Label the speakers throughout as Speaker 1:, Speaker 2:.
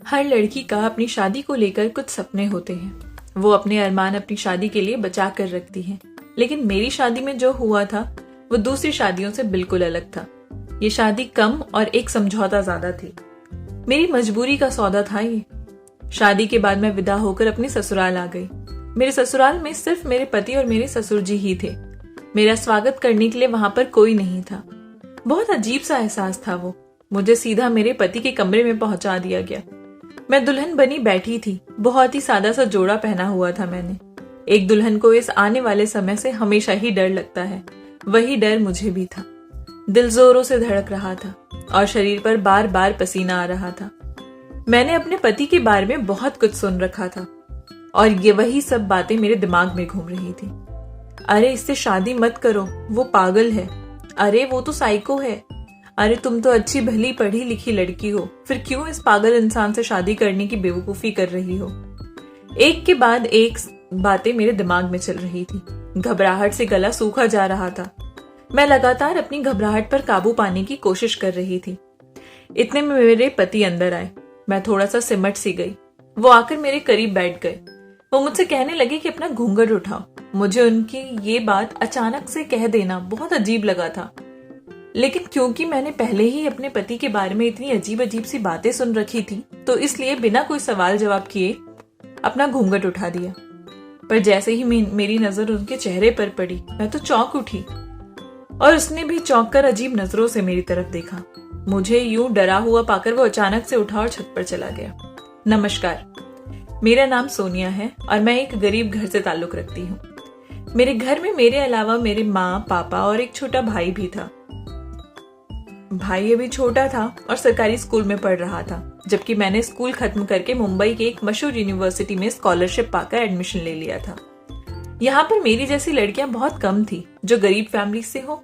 Speaker 1: हर लड़की का अपनी शादी को लेकर कुछ सपने होते हैं। वो अपने अरमान अपनी शादी के लिए बचा कर रखती है। लेकिन मेरी शादी में जो हुआ था वो दूसरी शादियों से बिल्कुल अलग था। ये शादी कम और एक समझौता ज्यादा थी। मेरी मजबूरी का सौदा था ये। शादी के बाद मैं विदा होकर अपने ससुराल आ गई। मेरे ससुराल में सिर्फ मेरे पति और मेरे ससुर जी ही थे। मेरा स्वागत करने के लिए वहां पर कोई नहीं था। बहुत अजीब सा एहसास था वो। मुझे सीधा मेरे पति के कमरे में पहुंचा दिया गया। मैं दुल्हन बनी बैठी थी। बहुत ही सादा सा जोड़ा पहना हुआ था मैंने। एक दुल्हन को इस आने वाले समय से हमेशा ही डर लगता है। वही डर मुझे भी था। दिल जोरों से धड़क रहा था और शरीर पर बार बार पसीना आ रहा था। मैंने अपने पति के बारे में बहुत कुछ सुन रखा था और ये वही सब बातें मेरे दिमाग में घूम रही थी। अरे इससे शादी मत करो, वो पागल है। अरे वो तो साइको है। अरे तुम तो अच्छी भली पढ़ी लिखी लड़की हो, फिर क्यों इस पागल इंसान से शादी करने की बेवकूफी कर रही हो। एक के बाद एक बातें मेरे दिमाग में चल रही थी। घबराहट से गला सूखा जा रहा था। मैं लगातार अपनी घबराहट पर काबू पाने की कोशिश कर रही थी। इतने में मेरे पति अंदर आए। मैं थोड़ा सा सिमट सी गई। वो आकर मेरे करीब बैठ गए। वो मुझसे कहने लगे कि अपना घूंघट उठाओ। मुझे उनकी ये बात अचानक से कह देना बहुत अजीब लगा था। लेकिन क्योंकि मैंने पहले ही अपने पति के बारे में इतनी अजीब अजीब सी बातें सुन रखी थी, तो इसलिए बिना कोई सवाल जवाब किए अपना घूंघट उठा दिया। पर जैसे ही मेरी नजर उनके चेहरे पर पड़ी, मैं तो चौंक उठी और उसने भी चौंक कर अजीब नजरों से मेरी तरफ देखा। मुझे यूं डरा हुआ पाकर वो अचानक से उठा और छत पर चला गया। नमस्कार, मेरा नाम सोनिया है और मैं एक गरीब घर से ताल्लुक रखती हूँ। मेरे घर में मेरे अलावा मेरे माँ, पापा और एक छोटा भाई भी था। भाई अभी छोटा था और सरकारी स्कूल में पढ़ रहा था, जबकि मैंने स्कूल खत्म करके मुंबई के एक मशहूर यूनिवर्सिटी में स्कॉलरशिप पाकर एडमिशन ले लिया था। यहाँ पर मेरी जैसी लड़कियां बहुत कम थी जो गरीब फैमिली से हो।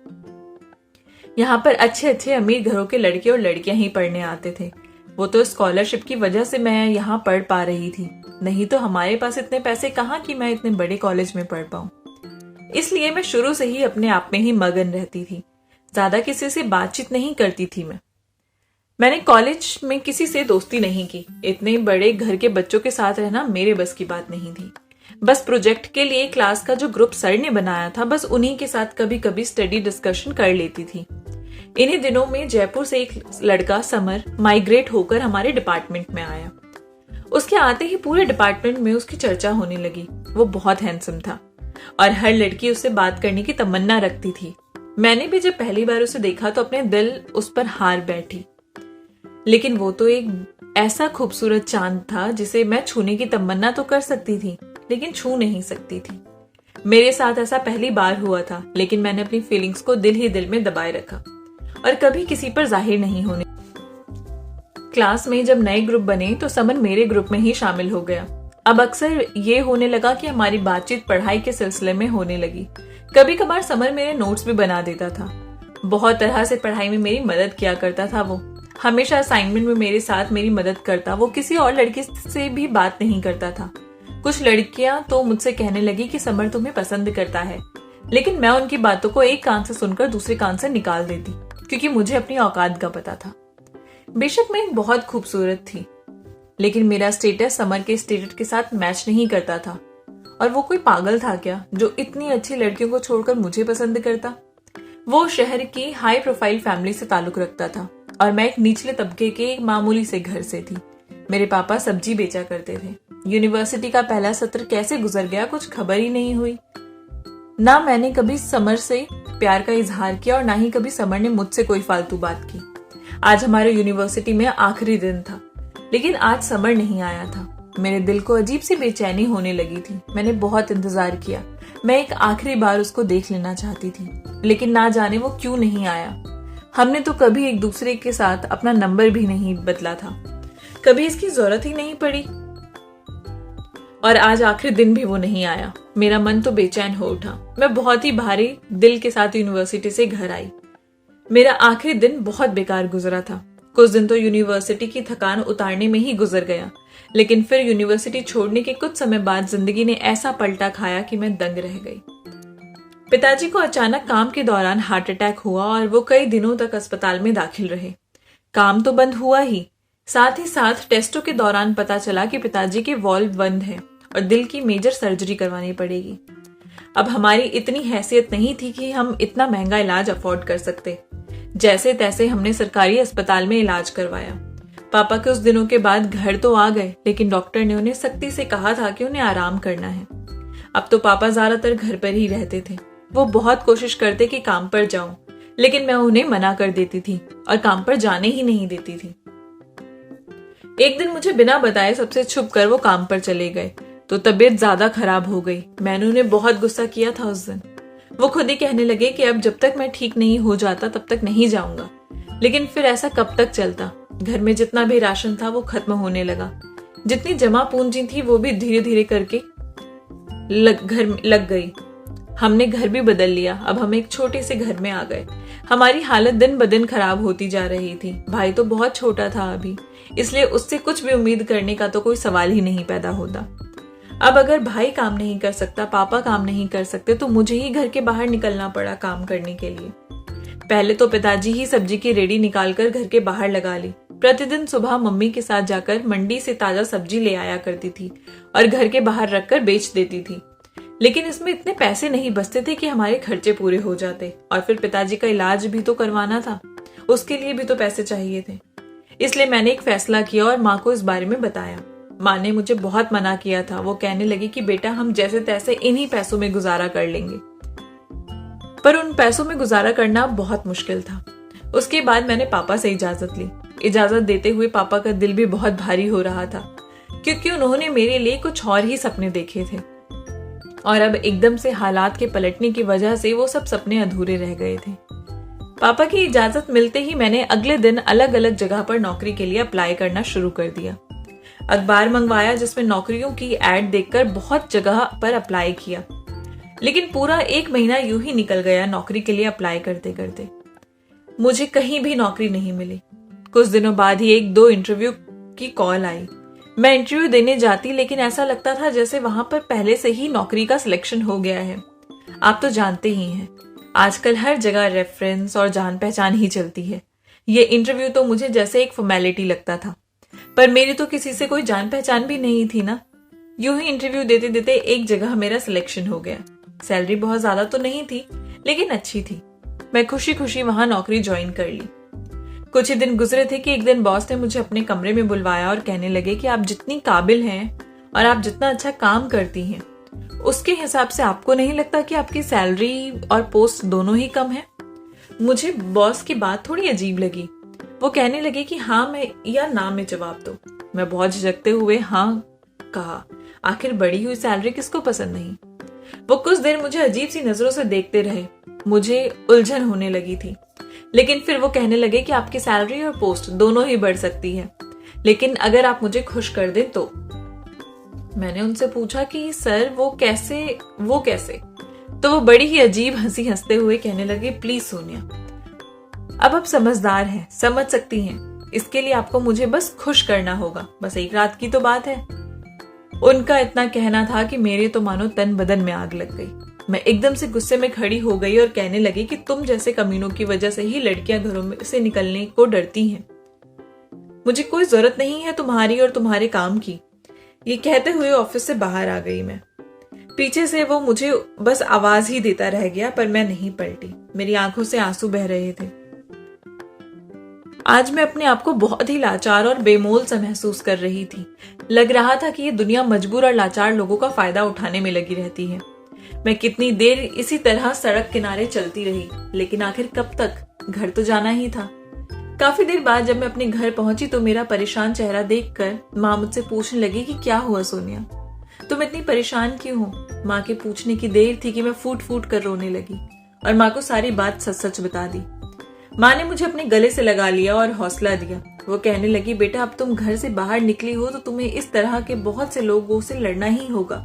Speaker 1: यहाँ पर अच्छे अच्छे अमीर घरों के लड़के और लड़कियां ही पढ़ने आते थे। वो तो स्कॉलरशिप की वजह से मैं यहाँ पढ़ पा रही थी, नहीं तो हमारे पास इतने पैसे कहाँ कि मैं इतने बड़े कॉलेज में पढ़ पाऊं। इसलिए मैं शुरू से ही अपने आप में ही मगन रहती थी। ज्यादा किसी से बातचीत नहीं करती थी। मैंने कॉलेज में किसी से दोस्ती नहीं की। इतने बड़े घर के बच्चों के साथ रहना मेरे बस की बात नहीं थी। बस प्रोजेक्ट के लिए क्लास का जो ग्रुप सर ने बनाया था, बस उन्हीं के साथ कभी कभी स्टडी डिस्कशन कर लेती थी। इन्हीं दिनों में जयपुर से एक लड़का समर माइग्रेट होकर हमारे डिपार्टमेंट में आया। उसके आते ही पूरे डिपार्टमेंट में उसकी चर्चा होने लगी। वो बहुत हैंडसम था और हर लड़की उससे बात करने की तमन्ना रखती थी। मैंने भी जब पहली बार उसे देखा तो अपने दिल उस पर हार बैठी। लेकिन वो तो एक ऐसा खूबसूरत चांद था जिसे मैं छूने की तमन्ना तो कर सकती थी, लेकिन छू नहीं सकती थी। मेरे साथ ऐसा पहली बार हुआ था, लेकिन मैंने अपनी फीलिंग्स को दिल ही दिल में दबाए रखा और कभी किसी पर जाहिर नहीं होने। क्लास में जब नए ग्रुप बने तो समर मेरे ग्रुप में ही शामिल हो गया। अब अक्सर ये होने लगा कि हमारी बातचीत पढ़ाई के सिलसिले में होने लगी। कभी कभार समर मेरे नोट्स भी बना देता था। बहुत तरह से पढ़ाई में मेरी मदद किया करता था। वो हमेशा असाइनमेंट में मेरे साथ मेरी मदद करता। वो किसी और लड़की से भी बात नहीं करता था। कुछ लड़कियां तो मुझसे कहने लगी कि समर तुम्हें पसंद करता है, लेकिन मैं उनकी बातों को एक कान से सुनकर दूसरे कान से निकाल देती, क्योंकि मुझे अपनी औकात का पता था। बेशक मैं बहुत खूबसूरत थी, लेकिन मेरा स्टेटस समर के स्टेटस के साथ मैच नहीं करता था। और वो कोई पागल था क्या जो इतनी अच्छी लड़कियों को छोड़कर मुझे पसंद करता। वो शहर की हाई प्रोफाइल फैमिली से ताल्लुक रखता था और मैं एक निचले तबके के एक मामूली से घर से थी। मेरे पापा सब्जी बेचा करते थे। यूनिवर्सिटी का पहला सत्र कैसे गुजर गया कुछ खबर ही नहीं हुई। ना मैंने कभी समर से प्यार का इजहार किया और ना ही कभी समर ने मुझसे कोई फालतू बात की। आज हमारे यूनिवर्सिटी में आखिरी दिन था, लेकिन आज समर नहीं आया था। मेरे दिल को अजीब सी बेचैनी होने लगी थी। मैंने बहुत इंतजार किया। मैं एक आखिरी बार उसको देख लेना चाहती थी, लेकिन ना जाने वो क्यों नहीं आया। हमने तो कभी एक दूसरे के साथ अपना नंबर भी नहीं बदला था, कभी इसकी जरूरत ही नहीं पड़ी। और आज आखिरी दिन भी वो नहीं आया। मेरा मन तो बेचैन हो उठा। मैं बहुत ही भारी दिल के साथ यूनिवर्सिटी से घर आई। मेरा आखिरी दिन बहुत बेकार गुजरा था। कुछ दिन तो यूनिवर्सिटी की थकान उतारने में ही गुजर गया, लेकिन फिर यूनिवर्सिटी छोड़ने के कुछ समय बाद जिंदगी ने ऐसा पलटा खाया कि मैं दंग रह गई। पिताजी को अचानक काम के दौरान हार्ट अटैक हुआ और वो कई दिनों तक अस्पताल में दाखिल रहे। काम तो बंद हुआ ही, साथ ही साथ टेस्टों के दौरान पता चला कि पिताजी के वॉल्व बंद है और दिल की मेजर सर्जरी करवानी पड़ेगी। अब हमारी इतनी हैसियत नहीं थी कि हम इतना महंगा इलाज अफोर्ड कर सकते। जैसे तैसे हमने सरकारी अस्पताल में इलाज करवाया। पापा के उस दिनों के बाद घर तो आ गए, लेकिन डॉक्टर ने उन्हें सख्ती से कहा था कि उन्हें आराम करना है। अब तो पापा ज्यादातर घर पर ही रहते थे। वो बहुत कोशिश करते कि काम पर जाऊं, लेकिन मैं उन्हें मना कर देती थी और काम पर जाने ही नहीं देती थी। एक दिन मुझे बिना बताए सबसे छुप कर वो काम पर चले गए, तो तबीयत ज्यादा खराब हो गई। मैंने उन्हें बहुत गुस्सा किया था उस दिन। वो खुद ही कहने लगे कि अब जब तक मैं ठीक नहीं हो जाता तब तक नहीं जाऊंगा। लेकिन फिर ऐसा कब तक चलता? घर में जितना भी राशन था वो खत्म होने लगा। जितनी जमा पूंजी थी वो भी धीरे धीरे करके घर लग गई। हमने घर भी बदल लिया। अब हम एक छोटे से घर में आ गए। हमारी हालत दिन ब दिन खराब होती जा रही थी। भाई तो बहुत छोटा था अभी, इसलिए उससे कुछ भी उम्मीद करने का तो कोई सवाल ही नहीं पैदा होता। अब अगर भाई काम नहीं कर सकता, पापा काम नहीं कर सकते, तो मुझे ही घर के बाहर निकलना पड़ा काम करने के लिए। पहले तो पिताजी ही सब्जी की रेडी निकालकर घर के बाहर लगा ली। प्रतिदिन सुबह मम्मी के साथ जाकर मंडी से ताजा सब्जी ले आया करती थी और घर के बाहर रखकर बेच देती थी। लेकिन इसमें इतने पैसे नहीं बचते थे कि हमारे खर्चे पूरे हो जाते, और फिर पिताजी का इलाज भी तो करवाना था, उसके लिए भी तो पैसे चाहिए थे। इसलिए मैंने एक फैसला किया और माँ को इस बारे में बताया। माँ ने मुझे बहुत मना किया था। वो कहने लगी कि बेटा, हम जैसे तैसे इन्हीं पैसों में गुजारा कर लेंगे। पर उन पैसों में गुजारा करना बहुत मुश्किल था। उसके बाद मैंने पापा से इजाजत ली। इजाजत देते हुए पापा का दिल भी बहुत भारी हो रहा था, क्योंकि उन्होंने मेरे लिए कुछ और ही सपने देखे थे, और अब एकदम से हालात के पलटने की वजह से वो सब सपने अधूरे रह गए थे। पापा की इजाजत मिलते ही मैंने अगले दिन अलग अलग जगह पर नौकरी के लिए अप्लाई करना शुरू कर दिया। अखबार मंगवाया जिसमें नौकरियों की एड देखकर बहुत जगह पर अप्लाई किया, लेकिन पूरा 1 महीना यूं ही निकल गया नौकरी के लिए अप्लाई करते करते। मुझे कहीं भी नौकरी नहीं मिली। कुछ दिनों बाद ही 1-2 इंटरव्यू की कॉल आई। मैं इंटरव्यू देने जाती, लेकिन ऐसा लगता था जैसे वहां पर पहले से ही नौकरी का सिलेक्शन हो गया है। आप तो जानते ही हैं, आजकल हर जगह रेफरेंस और जान पहचान ही चलती है। ये इंटरव्यू तो मुझे जैसे एक फॉर्मेलिटी लगता था, पर मेरी तो किसी से कोई जान पहचान भी नहीं थी ना। यूं ही इंटरव्यू देते देते एक जगह मेरा सिलेक्शन हो गया। सैलरी बहुत ज्यादा तो नहीं थी, लेकिन अच्छी थी। मैं खुशी खुशी वहां नौकरी ज्वाइन कर ली। कुछ ही दिन गुजरे थे कि एक दिन बॉस ने मुझे अपने कमरे में बुलवाया और कहने लगे कि आप जितनी काबिल हैं और आप जितना अच्छा काम करती हैं, उसके हिसाब से आपको नहीं लगता कि आपकी सैलरी और पोस्ट दोनों ही कम है? मुझे बॉस की बात थोड़ी अजीब लगी। वो कहने लगे कि हाँ में या ना में जवाब दो। मैं बहुत झिझकते हुए हाँ कहा। आखिर बढ़ी हुई सैलरी किसको पसंद नहीं। वो कुछ देर मुझे अजीब सी नजरों से देखते रहे। मुझे उलझन होने लगी थी, लेकिन फिर वो कहने लगे कि आपकी सैलरी और पोस्ट दोनों ही बढ़ सकती है, लेकिन अगर आप मुझे खुश कर दें तो। मैंने उनसे पूछा कि सर वो कैसे? तो वो बड़ी ही अजीब हंसी हंसते हुए कहने लगे, प्लीज सोनिया, अब आप समझदार हैं, समझ सकती हैं। इसके लिए आपको मुझे बस खुश करना होगा। बस 1 रात की तो बात है। उनका इतना कहना था कि मेरे तो मानो तन बदन में आग लग गई। मैं एकदम से गुस्से में खड़ी हो गई और कहने लगी कि तुम जैसे कमीनों की वजह से ही लड़कियां घरों में से निकलने को डरती हैं। मुझे कोई जरूरत नहीं है तुम्हारी और तुम्हारे काम की। ये कहते हुए ऑफिस से बाहर आ गई मैं। पीछे से वो मुझे बस आवाज ही देता रह गया, पर मैं नहीं पलटी। मेरी आंखों से आंसू बह रहे थे। आज मैं अपने आप को बहुत ही लाचार और बेमोल सा महसूस कर रही थी। लग रहा था कि ये दुनिया मजबूर और लाचार लोगों का फायदा उठाने में लगी रहती है। मैं कितनी देर इसी तरह सड़क किनारे चलती रही, लेकिन आखिर कब तक? घर तो जाना ही था। काफी देर बाद जब मैं अपने घर पहुंची तो मेरा परेशान चेहरा देखकर माँ मुझसे पूछने लगी कि क्या हुआ सोनिया, तुम इतनी परेशान क्यों हो? माँ के पूछने की देर थी कि मैं फूट फूट कर रोने लगी और माँ को सारी बात सच सच बता दी। माँ ने मुझे अपने गले से लगा लिया और हौसला दिया। वो कहने लगी, बेटा अब तुम घर से बाहर निकली हो तो तुम्हें इस तरह के बहुत से लोगों से लड़ना ही होगा।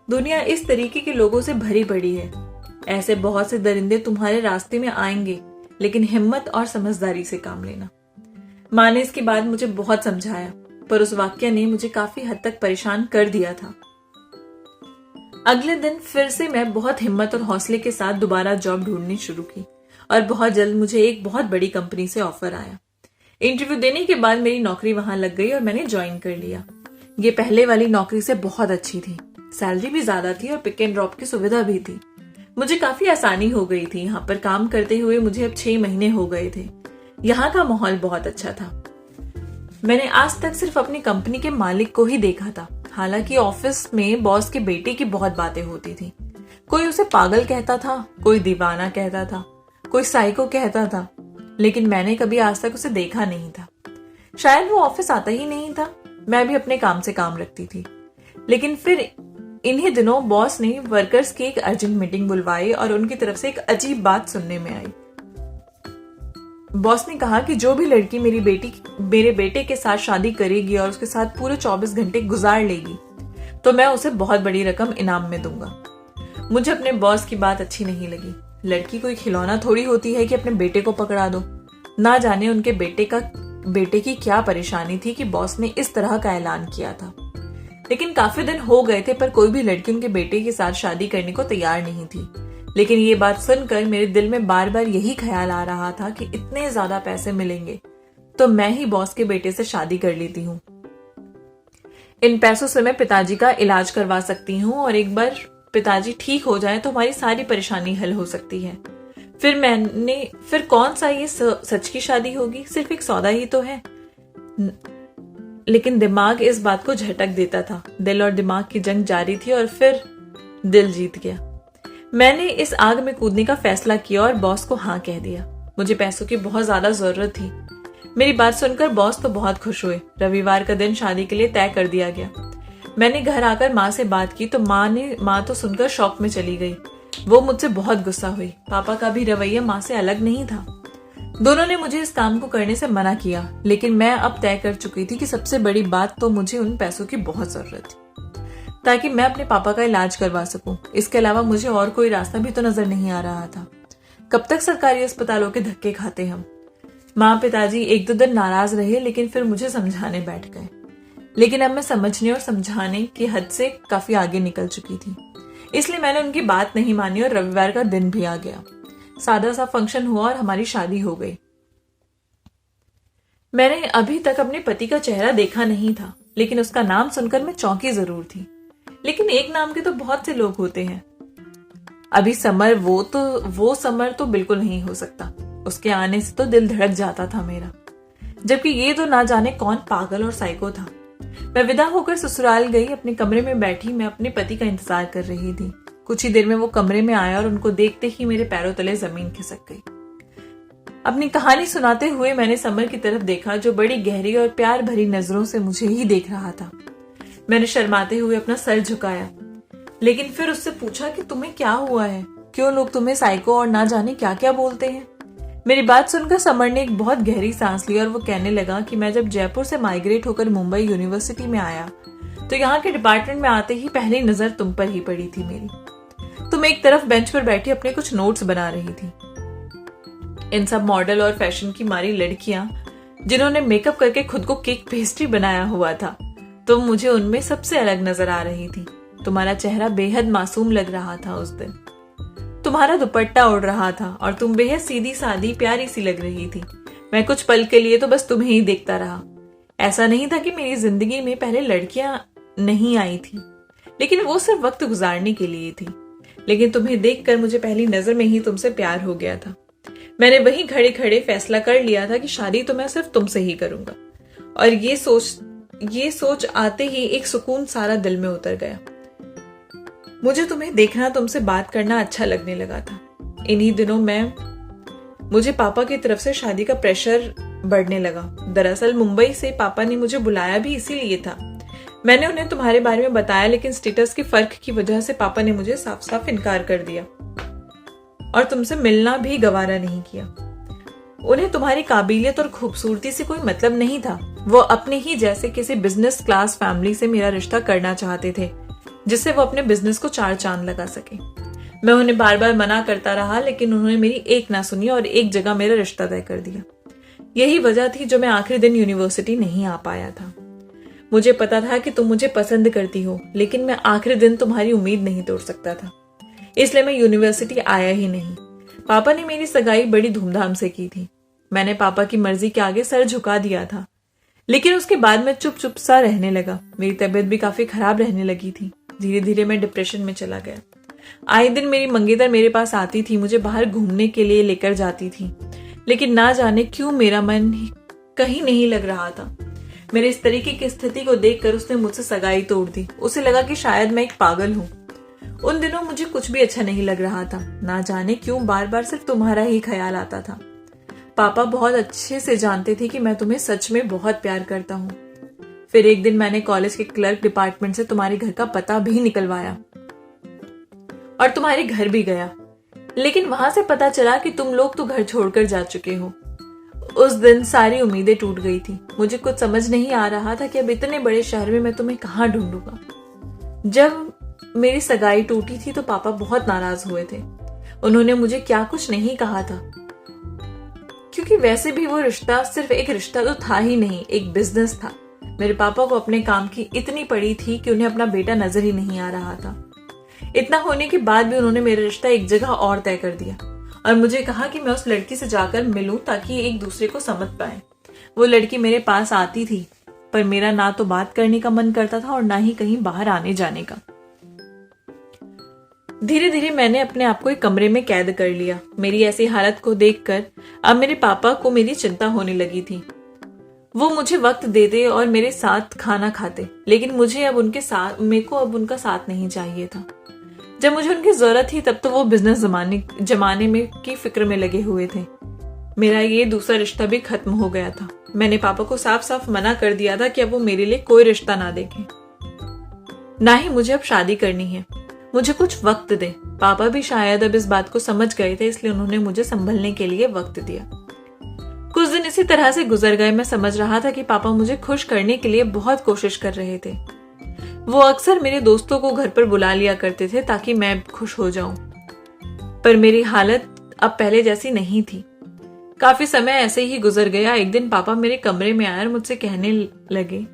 Speaker 1: दुनिया इस तरीके के लोगों से भरी पड़ी है। ऐसे बहुत से दरिंदे तुम्हारे रास्ते में आएंगे, लेकिन हिम्मत और समझदारी से काम लेना। माँ ने इसके बाद मुझे बहुत समझाया, पर उस वाक्य ने मुझे काफी हद तक परेशान कर दिया था। अगले दिन फिर से मैं बहुत हिम्मत और हौसले के साथ दोबारा जॉब ढूंढनी शुरू की और बहुत जल्द मुझे एक बहुत बड़ी कंपनी से ऑफर आया। इंटरव्यू देने के बाद मेरी नौकरी वहां लग गई और मैंने ज्वाइन कर लिया। ये पहले वाली नौकरी से बहुत अच्छी थी, सैलरी भी ज्यादा थी और पिक एंड ड्रॉप की सुविधा भी थी। मुझे काफी आसानी हो गई थी। यहाँ पर काम करते हुए मुझे अब 6 महीने हो गए थे। यहाँ का माहौल बहुत अच्छा था। मैंने आज तक सिर्फ अपनी कंपनी के मालिक को ही देखा था। हालांकि ऑफिस में बॉस के बेटे की बहुत बातें होती थी। कोई उसे पागल कहता था, कोई दीवाना कहता था, कोई साइको कहता था, लेकिन मैंने कभी आज तक उसे देखा नहीं था। शायद वो ऑफिस आता ही नहीं था। मैं भी अपने काम से काम रखती थी। लेकिन फिर इन्हीं दिनों बॉस ने वर्कर्स की एक अर्जेंट मीटिंग बुलवाई और उनकी तरफ से एक अजीब बात सुनने में आई। बॉस ने कहा कि जो भी लड़की मेरे बेटे के साथ शादी करेगी और उसके साथ पूरे 24 घंटे गुजार लेगी तो मैं उसे बहुत बड़ी रकम इनाम में दूंगा। मुझे अपने बॉस की बात अच्छी नहीं लगी। लड़की कोई खिलौना थोड़ी होती है कि अपने बेटे को पकड़ा दो। ना जाने उनके बेटे की क्या परेशानी थी कि बॉस ने इस तरह का ऐलान किया था। लेकिन काफी दिन हो गए थे पर कोई भी लड़की उनके बेटे के साथ शादी करने को तैयार नहीं थी। लेकिन ये बात सुनकर मेरे दिल में बार बार यही ख्याल आ रहा था कि इतने ज्यादा पैसे मिलेंगे तो मैं ही बॉस के बेटे से शादी कर लेती हूँ। इन पैसों से मैं पिताजी का इलाज करवा सकती हूँ और एक बार पिताजी ठीक हो जाए तो हमारी सारी परेशानी हल हो सकती है। फिर कौन सा ये सच की शादी होगी? सिर्फ एक सौदा ही तो है। लेकिन दिमाग इस बात को झटक देता था। दिल और दिमाग की जंग जारी थी और फिर दिल जीत गया। मैंने इस आग में कूदने का फैसला किया और बॉस को हाँ कह दिया। मुझे पैसों की बहुत ज्यादा जरूरत थी। मेरी बात सुनकर बॉस तो बहुत खुश हुए। रविवार का दिन शादी के लिए तय कर दिया गया। मैंने घर आकर माँ से बात की तो माँ तो सुनकर शॉक में चली गई। वो मुझसे बहुत गुस्सा हुई। पापा का भी रवैया माँ से अलग नहीं था। दोनों ने मुझे इस काम को करने से मना किया, लेकिन मैं अब तय कर चुकी थी कि सबसे बड़ी बात तो मुझे उन पैसों की बहुत जरूरत थी ताकि मैं अपने पापा का इलाज करवा सकूं। इसके अलावा मुझे और कोई रास्ता भी तो नजर नहीं आ रहा था। कब तक सरकारी अस्पतालों के धक्के खाते हम? माँ पिताजी 1-2 दिन नाराज रहे, लेकिन फिर मुझे समझाने बैठ गए। लेकिन अब मैं समझने और समझाने की हद से काफी आगे निकल चुकी थी, इसलिए मैंने उनकी बात नहीं मानी और रविवार का दिन भी आ गया। सादा सा फंक्शन हुआ और हमारी शादी हो गई। मैंने अभी तक अपने पति का चेहरा देखा नहीं था, लेकिन उसका नाम सुनकर मैं चौंकी जरूर थी। लेकिन एक नाम के तो बहुत से लोग होते हैं। अभी समर वो समर तो बिल्कुल नहीं हो सकता। उसके आने से तो दिल धड़क जाता था मेरा, जबकि ये तो ना जाने कौन पागल और साइको था। मैं विदा होकर ससुराल गई। अपने कमरे में बैठी मैं अपने पति का इंतजार कर रही थी। कुछ ही देर में वो कमरे में आया और उनको देखते ही मेरे पैरों तले जमीन खिसक गई। अपनी कहानी सुनाते हुए मैंने समर की तरफ देखा, जो बड़ी गहरी और प्यार भरी नजरों से मुझे ही देख रहा था। मैंने शर्माते हुए अपना सर झुकाया, लेकिन फिर उससे पूछा कि तुम्हें क्या हुआ है? क्यों लोग तुम्हें साइको और ना जाने क्या क्या बोलते हैं? मेरी बात सुनकर समर ने एक बहुत गहरी सांस ली और वो कहने लगा कि मैं जब जयपुर से माइग्रेट होकर मुंबई यूनिवर्सिटी में आया तो यहाँ के डिपार्टमेंट में आते ही पहली नजर तुम पर ही पड़ी थी मेरी। तुम एक तरफ बेंच पर बैठी अपने कुछ नोट्स बना रही थी। इन सब मॉडल और फैशन की मारी लड़कियां जिन्होंने मेकअप करके खुद को केक पेस्ट्री बनाया हुआ था, तुम मुझे उनमें सबसे अलग नजर आ रही थी। तुम्हारा चेहरा बेहद मासूम लग रहा था उस दिन। तुम्हारा दुपट्टा उड़ रहा था और तुम बेहद सीधी सादी प्यारी सी लग रही थी। मैं कुछ पल के लिए तो बस तुम्हें ही देखता रहा। ऐसा नहीं था कि मेरी जिंदगी में पहले लड़कियां नहीं आई थी, लेकिन वो सिर्फ वक्त गुजारने के लिए थी। लेकिन तुम्हें देखकर मुझे पहली नजर में ही तुमसे प्यार हो गया था। मैंने वहीं खड़े खड़े फैसला कर लिया था कि शादी तो मैं सिर्फ तुमसे ही करूंगा। और ये सोच आते ही एक सुकून सारा दिल में उतर गया। मुझे तुम्हें देखना, तुमसे बात करना अच्छा लगने लगा था। इन्हीं दिनों मुझे पापा की तरफ से शादी का प्रेशर बढ़ने लगा। दरअसल मुंबई से पापा ने मुझे बुलाया भी इसीलिए था। मैंने उन्हें तुम्हारे बारे में बताया, लेकिन स्टेटस के फर्क की वजह से पापा ने मुझे साफ साफ इनकार कर दिया और तुमसे मिलना भी गवारा नहीं किया। उन्हें तुम्हारी काबिलियत और खूबसूरती से कोई मतलब नहीं था। वो अपने ही जैसे किसी बिजनेस क्लास फैमिली से मेरा रिश्ता करना चाहते थे, जिससे वो अपने बिजनेस को 4 चांद लगा सके। मैं उन्हें बार बार मना करता रहा, लेकिन उन्होंने मेरी एक ना सुनी और एक जगह मेरा रिश्ता तय कर दिया। यही वजह थी जो मैं आखिरी दिन यूनिवर्सिटी नहीं आ पाया था। मुझे पता था कि तुम मुझे पसंद करती हो, लेकिन मैं आखिरी दिन तुम्हारी उम्मीद नहीं तोड़ सकता था, इसलिए मैं यूनिवर्सिटी आया ही नहीं। पापा ने मेरी सगाई बड़ी धूमधाम से की थी। मैंने पापा की मर्जी के आगे सर झुका दिया था, लेकिन उसके बाद मैं चुप चुप सा रहने लगा। मेरी तबीयत भी काफी खराब रहने लगी थी। धीरे धीरे मैं डिप्रेशन में चला गया। आए दिन मेरी मंगेतर मेरे पास आती थी, मुझे बाहर घूमने के लिए लेकर जाती थी, लेकिन ना जाने क्यों मेरा मन कहीं नहीं लग रहा था। मेरे इस तरीके की स्थिति को देखकर उसने मुझसे सगाई तोड़ दी। उसे लगा कि शायद मैं एक पागल हूँ। उन दिनों मुझे कुछ भी अच्छा नहीं लग रहा था। ना जाने क्यों बार बार सिर्फ तुम्हारा ही ख्याल आता था। पापा बहुत अच्छे से जानते थे कि मैं तुम्हें सच में बहुत प्यार करता हूँ। फिर एक दिन मैंने कॉलेज के क्लर्क डिपार्टमेंट से तुम्हारे घर का पता भी निकलवाया और तुम्हारे घर भी गया, लेकिन वहां से पता चला कि तुम लोग तो घर छोड़कर जा चुके हो। उस दिन सारी उम्मीदें टूट गई थी। मुझे कुछ समझ नहीं आ रहा था कि अब इतने बड़े शहर में मैं तुम्हें कहाँ ढूंढूंगा। जब मेरी सगाई टूटी थी तो पापा बहुत नाराज हुए थे। उन्होंने मुझे क्या कुछ नहीं कहा था, क्योंकि वैसे भी वो रिश्ता सिर्फ एक रिश्ता तो था ही नहीं, एक बिजनेस था। मेरे पापा को अपने काम की इतनी पड़ी थी कि उन्हें अपना बेटा नजर ही नहीं आ रहा था। इतना होने के बाद भी उन्होंने मेरा रिश्ता एक जगह और तय कर दिया और मुझे कहा कि मैं उस लड़की से जाकर मिलूं ताकि एक दूसरे को समझ पाए। वो लड़की मेरे पास आती थी, पर मेरा ना तो बात करने का मन करता था और ना ही कहीं बाहर आने जाने का। धीरे धीरे मैंने अपने आप को एक कमरे में कैद कर लिया। मेरी ऐसी हालत को देखकर अब मेरे पापा को मेरी चिंता होने लगी थी। वो मुझे वक्त देते और मेरे साथ खाना खाते, लेकिन मेरे को अब उनका साथ नहीं चाहिए था। जब मुझे उनकी जरूरत थी तब तो वो बिजनेस जमाने में की फिक्र में लगे हुए थे। मेरा ये दूसरा रिश्ता भी खत्म हो गया था। मैंने पापा को साफ साफ मना कर दिया था कि अब वो मेरे लिए कोई रिश्ता ना देखें, ना ही मुझे अब शादी करनी है। मुझे कुछ वक्त दे। पापा भी शायद अब इस बात को समझ गए थे, इसलिए उन्होंने मुझे संभलने के लिए वक्त दिया। कुछ दिन इसी तरह से गुजर गए। मैं समझ रहा था कि पापा मुझे खुश करने के लिए बहुत कोशिश कर रहे थे। वो अक्सर मेरे दोस्तों को घर पर बुला लिया करते थे ताकि मैं खुश हो जाऊं, पर मेरी हालत अब पहले जैसी नहीं थी। काफी समय ऐसे ही गुजर गया। एक दिन पापा मेरे कमरे में आए और मुझसे कहने लगे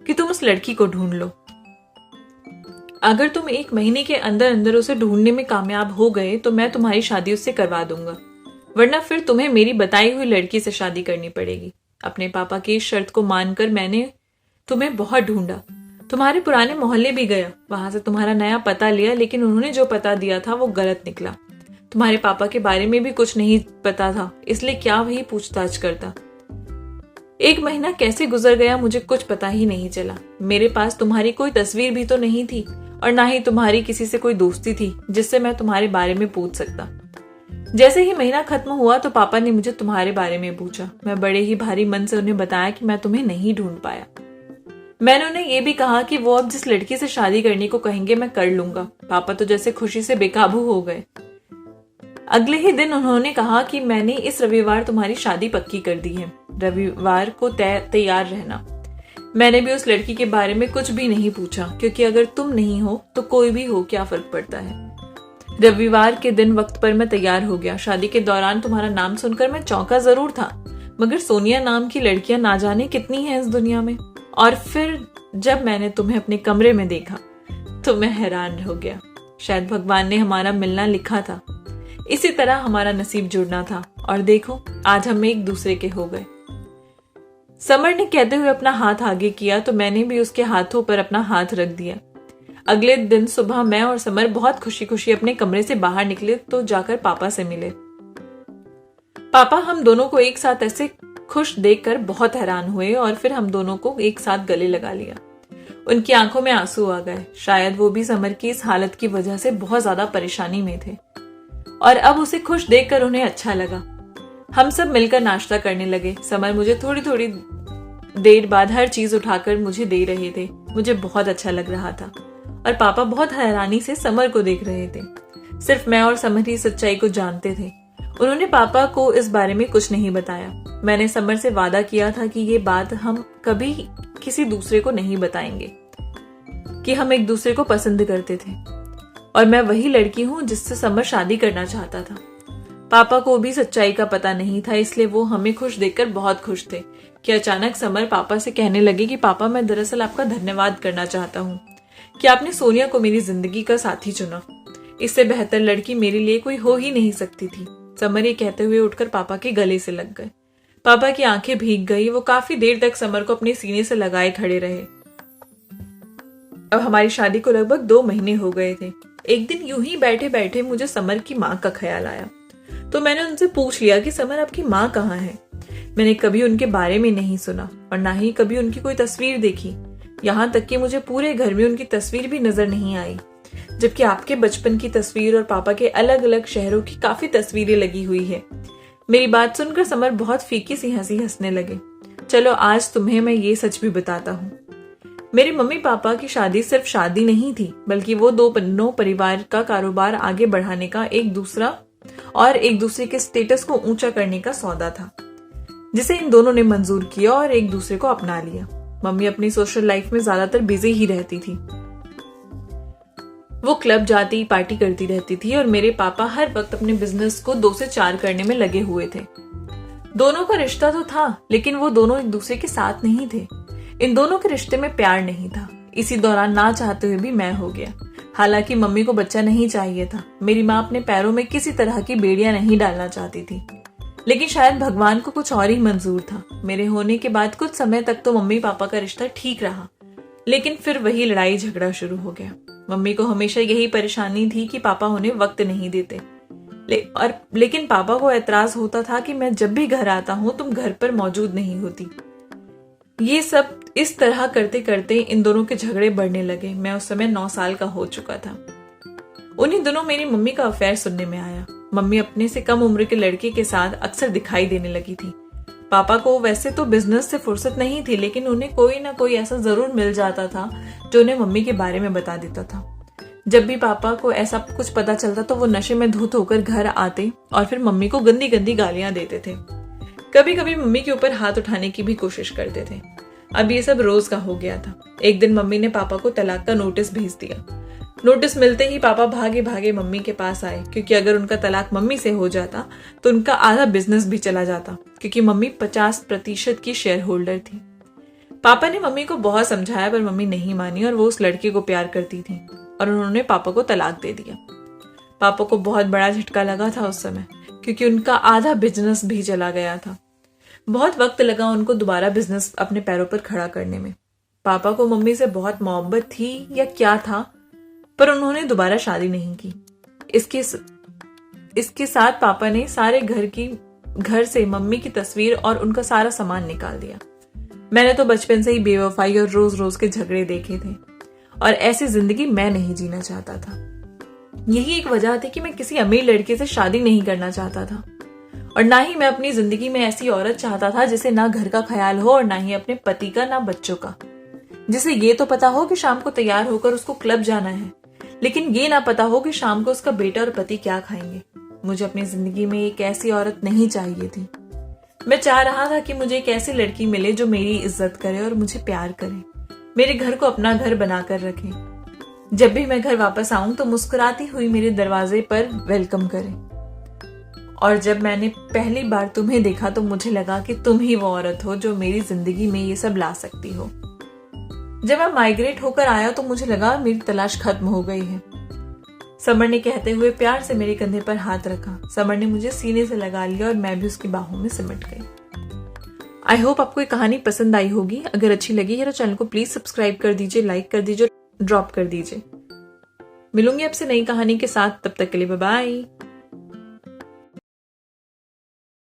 Speaker 1: कि तुम उस लड़की को ढूंढ लो। अगर तुम 1 महीने के अंदर अंदर उसे ढूंढने में कामयाब हो गए तो मैं तुम्हारी शादी उससे करवा दूंगा, वरना फिर तुम्हें मेरी बताई हुई लड़की से शादी करनी पड़ेगी। अपने पापा की इस शर्त को मानकर मैंने तुम्हें बहुत ढूंढा। तुम्हारे पुराने मोहल्ले भी गया, वहां से तुम्हारा नया पता लिया, लेकिन उन्होंने जो पता दिया था वो गलत निकला। तुम्हारे पापा के बारे में भी कुछ नहीं पता था, इसलिए क्या वही पूछताछ करता। 1 महीना कैसे गुजर गया मुझे कुछ पता ही नहीं चला। मेरे पास तुम्हारी कोई तस्वीर भी तो नहीं थी और ना ही तुम्हारी किसी से कोई दोस्ती थी जिससे मैं तुम्हारे बारे में पूछ सकता। जैसे ही महीना खत्म हुआ तो पापा ने मुझे तुम्हारे बारे में पूछा। मैं बड़े ही भारी मन से उन्हें बताया कि मैं तुम्हें नहीं ढूंढ पाया। मैंने उन्हें यह भी कहा कि वो अब जिस लड़की से शादी करने को कहेंगे मैं कर लूंगा। पापा तो जैसे खुशी से बेकाबू हो गए। अगले ही दिन उन्होंने कहा कि मैंने इस रविवार तुम्हारी शादी पक्की कर दी है, रविवार को तैयार रहना। मैंने भी उस लड़की के बारे में कुछ भी नहीं पूछा, क्योंकि अगर तुम नहीं हो तो कोई भी हो, क्या फर्क पड़ता है। रविवार के दिन वक्त पर मैं तैयार हो गया। शादी के दौरान तुम्हारा नाम सुनकर मैं चौंका जरूर था, मगर सोनिया नाम की लड़कियां ना जाने कितनी हैं इस दुनिया में। और फिर जब मैंने तुम्हें अपने कमरे में देखा तो मैं हैरान हो गया। शायद भगवान ने हमारा मिलना लिखा था, इसी तरह हमारा नसीब जुड़ना था, और देखो आज हम एक दूसरे के हो गए। समर ने कहते हुए अपना हाथ आगे किया तो मैंने भी उसके हाथों पर अपना हाथ रख दिया। अगले दिन सुबह मैं और समर बहुत खुशी खुशी अपने कमरे से बाहर निकले तो जाकर पापा से मिले। पापा हम दोनों को एक साथ ऐसे खुश देखकर बहुत हैरान हुए और फिर हम दोनों को एक साथ गले लगा लिया। उनकी आंखों में आंसू आ गए। शायद वो भी समर की इस हालत की वजह से बहुत ज्यादा परेशानी में थे और अब उसे खुश देखकर उन्हें अच्छा लगा। हम सब मिलकर नाश्ता करने लगे। समर मुझे थोड़ी थोड़ी देर बाद हर चीज उठाकर मुझे दे रहे थे। मुझे बहुत अच्छा लग रहा था और पापा बहुत हैरानी से समर को देख रहे थे। सिर्फ मैं और समर ही सच्चाई को जानते थे। उन्होंने पापा को इस बारे में कुछ नहीं बताया। मैंने समर से वादा किया था कि ये बात हम कभी किसी दूसरे को नहीं बताएंगे कि हम एक दूसरे को पसंद करते थे और मैं वही लड़की हूं जिससे समर शादी करना चाहता था। पापा को भी सच्चाई का पता नहीं था, इसलिए वो हमें खुश देखकर बहुत खुश थे कि अचानक समर पापा से कहने लगे कि पापा मैं दरअसल आपका धन्यवाद करना चाहता हूँ कि आपने सोनिया को मेरी जिंदगी का साथी चुना। इससे बेहतर लड़की मेरे लिए कोई हो ही नहीं सकती थी। समर ये कहते हुए उठकर पापा के गले से लग गए। पापा की आंखें भीग गई। वो काफी देर तक समर को अपने सीने से लगाए खड़े रहे। अब हमारी शादी को लगभग 2 महीने हो गए थे। एक दिन यूं ही बैठे बैठे मुझे समर की माँ का ख्याल आया, तो मैंने उनसे पूछ लिया कि समर, आपकी माँ कहाँ है? मैंने कभी उनके बारे में नहीं सुना और ना ही कभी उनकी कोई तस्वीर देखी। यहाँ तक कि मुझे पूरे घर में उनकी तस्वीर भी नजर नहीं आई, जबकि आपके बचपन की तस्वीर और पापा के अलग अलग शहरों की काफी तस्वीरें लगी हुई है। मेरी बात सुनकर समर बहुत फीकी सी हंसी हंसने लगे। चलो आज तुम्हें मैं ये सच भी बताता हूँ। मेरे मम्मी पापा की शादी सिर्फ शादी नहीं थी, बल्कि वो दोनों परिवार का कारोबार आगे बढ़ाने का एक दूसरे के स्टेटस को ऊंचा करने का सौदा था, जिसे इन दोनों ने मंजूर किया और एक दूसरे को अपना लिया। मम्मी अपनी सोशल लाइफ में ज्यादातर बिजी ही रहती थी। वो क्लब जाती, पार्टी करती रहती थी और मेरे पापा हर वक्त अपने बिजनेस को 2 से 4 करने में लगे हुए थे। दोनों का रिश्ता तो था, लेकिन वो दोनों एक दूसरे के साथ नहीं थे। इन दोनों के रिश्ते में प्यार नहीं था। इसी दौरान ना चाहते हुए भी मैं हो गया। हालांकि मम्मी को बच्चा नहीं चाहिए था। मेरी माँ अपने पैरों में किसी तरह की बेड़ियां नहीं डालना चाहती थी, लेकिन शायद भगवान को कुछ और ही मंजूर था। मेरे होने के बाद कुछ समय तक तो मम्मी पापा का रिश्ता ठीक रहा, लेकिन फिर वही लड़ाई झगड़ा शुरू हो गया। मम्मी को हमेशा यही परेशानी थी कि पापा उन्हें वक्त नहीं देते, लेकिन पापा को एतराज होता था कि मैं जब भी घर आता हूँ तुम घर पर मौजूद नहीं होती। ये सब इस तरह करते करते इन दोनों के झगड़े बढ़ने लगे। मैं उस समय 9 साल का हो चुका था। उन्हीं दिनों मेरी मम्मी का अफेयर सुनने में आया। मम्मी अपने से कम उम्र के लड़के के साथ अक्सर दिखाई देने लगी थी। पापा को वैसे तो बिजनेस से फुर्सत नहीं थी, लेकिन उन्हें कोई ना कोई ऐसा जरूर मिल जाता था जो उन्हें मम्मी के बारे में बता देता था। जब भी पापा को ऐसा कुछ पता चलता तो वो नशे में धुत होकर घर आते और फिर मम्मी को गंदी गंदी गालियां देते थे। कभी कभी मम्मी के ऊपर हाथ उठाने की भी कोशिश करते थे। अब ये सब रोज का हो गया था। एक दिन मम्मी ने पापा को तलाक का नोटिस भेज दिया। नोटिस मिलते ही पापा भागे भागे मम्मी के पास आए, क्योंकि अगर उनका तलाक मम्मी से हो जाता तो उनका आधा बिजनेस भी चला जाता, क्योंकि मम्मी 50% की शेयर होल्डर थी। पापा ने मम्मी को बहुत समझाया, पर मम्मी नहीं मानी और वो उस लड़के को प्यार करती थी और उन्होंने पापा को तलाक दे दिया। पापा को बहुत बड़ा झटका लगा था उस समय, क्योंकि उनका आधा बिजनेस भी चला गया था। बहुत वक्त लगा उनको दोबारा बिजनेस अपने पैरों पर खड़ा करने में। पापा को मम्मी से बहुत मोहब्बत थी या क्या था, पर उन्होंने दोबारा शादी नहीं की। इसके साथ पापा ने सारे घर से मम्मी की तस्वीर और उनका सारा सामान निकाल दिया। मैंने तो बचपन से ही बेवफाई और रोज रोज के झगड़े देखे थे और ऐसी जिंदगी मैं नहीं जीना चाहता था। यही एक वजह थी कि मैं किसी अमीर लड़के से शादी नहीं करना चाहता था और ना ही मैं अपनी जिंदगी में ऐसी औरत चाहता था जिसे ना घर का ख्याल हो और ना ही अपने पति का, ना बच्चों का, जिसे ये तो पता हो कि शाम को तैयार होकर उसको क्लब जाना है, लेकिन ये ना पता हो कि शाम को उसका बेटा और पति क्या खाएंगे। मुझे अपनी जिंदगी में एक ऐसी औरत नहीं चाहिए थी। मैं चाह रहा था कि मुझे एक ऐसी लड़की मिले जो मेरी इज्जत करे और मुझे प्यार करे, मेरे घर को अपना घर बनाकर रखे। जब भी मैं घर वापस आऊं तो मुस्कुराती हुई मेरे दरवाजे पर वेलकम करे। और जब मैंने पहली बार तुम्हें देखा तो मुझे लगा कि तुम ही वो औरत हो जो मेरी जिंदगी में ये सब ला सकती हो। जब मैं माइग्रेट होकर आया तो मुझे लगा मेरी तलाश खत्म हो गई है। समर ने कहते हुए प्यार से मेरे कंधे पर हाथ रखा। समर ने मुझे सीने से लगा लिया और मैं भी उसकी बाहों में सिमट गई। आई होप आपको ये कहानी पसंद आई होगी। अगर अच्छी लगी है तो चैनल को प्लीज सब्सक्राइब कर दीजिए, लाइक कर दीजिए, ड्रॉप कर दीजिए। मिलूंगी आपसे नई कहानी के साथ, तब तक के लिए बाय बाय।